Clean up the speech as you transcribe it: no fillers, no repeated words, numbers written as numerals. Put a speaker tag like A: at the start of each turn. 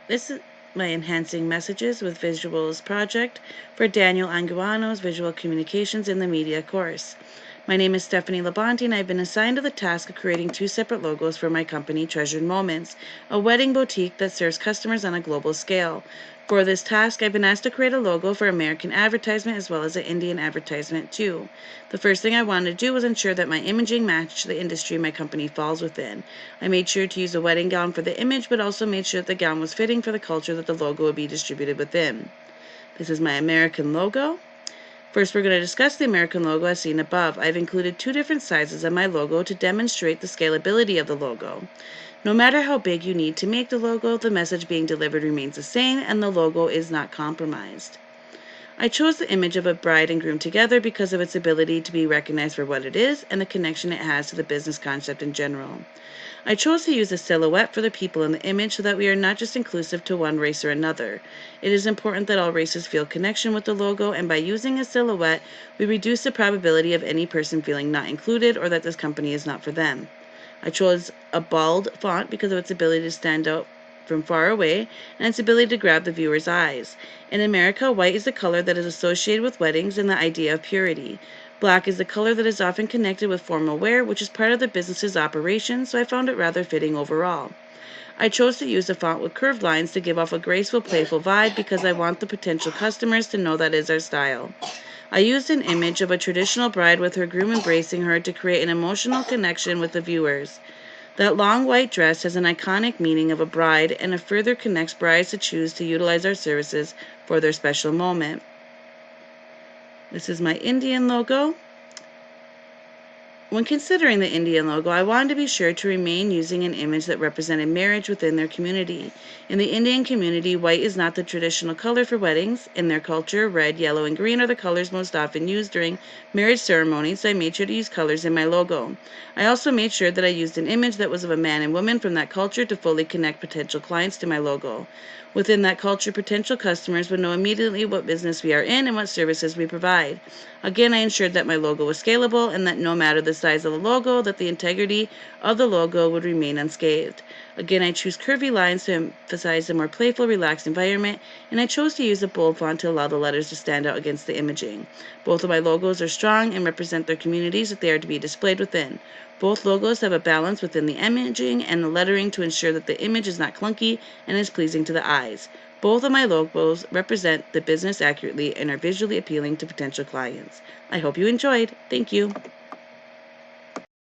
A: This is my Enhancing Messages with Visuals project for Daniel Anguano's Visual Communications in the Media course. My name is Stephanie Labonte, and I've been assigned to the task of creating 2 separate logos for my company, Treasured Moments, a wedding boutique that serves customers on a global scale. For this task, I've been asked to create a logo for American advertisement as well as an Indian advertisement too. The first thing I wanted to do was ensure that my imaging matched the industry my company falls within. I made sure to use a wedding gown for the image, but also made sure that the gown was fitting for the culture that the logo would be distributed within. This is my American logo. First, we're going to discuss the American logo as seen above. I've included 2 different sizes of my logo to demonstrate the scalability of the logo. No matter how big you need to make the logo, the message being delivered remains the same and the logo is not compromised. I chose the image of a bride and groom together because of its ability to be recognized for what it is and the connection it has to the business concept in general. I chose to use a silhouette for the people in the image so that we are not just inclusive to one race or another. It is important that all races feel connection with the logo, and by using a silhouette, we reduce the probability of any person feeling not included or that this company is not for them. I chose a bold font because of its ability to stand out from far away and its ability to grab the viewer's eyes. In America, white is the color that is associated with weddings and the idea of purity. Black is the color that is often connected with formal wear, which is part of the business's operation, so I found it rather fitting overall. I chose to use a font with curved lines to give off a graceful, playful vibe because I want the potential customers to know that is our style. I used an image of a traditional bride with her groom embracing her to create an emotional connection with the viewers. That long white dress has an iconic meaning of a bride and it further connects brides to choose to utilize our services for their special moment. This is my Indian logo. When considering the Indian logo, I wanted to be sure to remain using an image that represented marriage within their community. In the Indian community, white is not the traditional color for weddings. In their culture, red, yellow, and green are the colors most often used during marriage ceremonies, so I made sure to use colors in my logo. I also made sure that I used an image that was of a man and woman from that culture to fully connect potential clients to my logo. Within that culture, potential customers would know immediately what business we are in and what services we provide. Again, I ensured that my logo was scalable and that no matter the size of the logo, that the integrity of the logo would remain unscathed. Again, I choose curvy lines to emphasize a more playful, relaxed environment, and I chose to use a bold font to allow the letters to stand out against the imaging. Both of my logos are strong and represent their communities that they are to be displayed within. Both logos have a balance within the imaging and the lettering to ensure that the image is not clunky and is pleasing to the eyes. Both of my logos represent the business accurately and are visually appealing to potential clients. I hope you enjoyed. Thank you.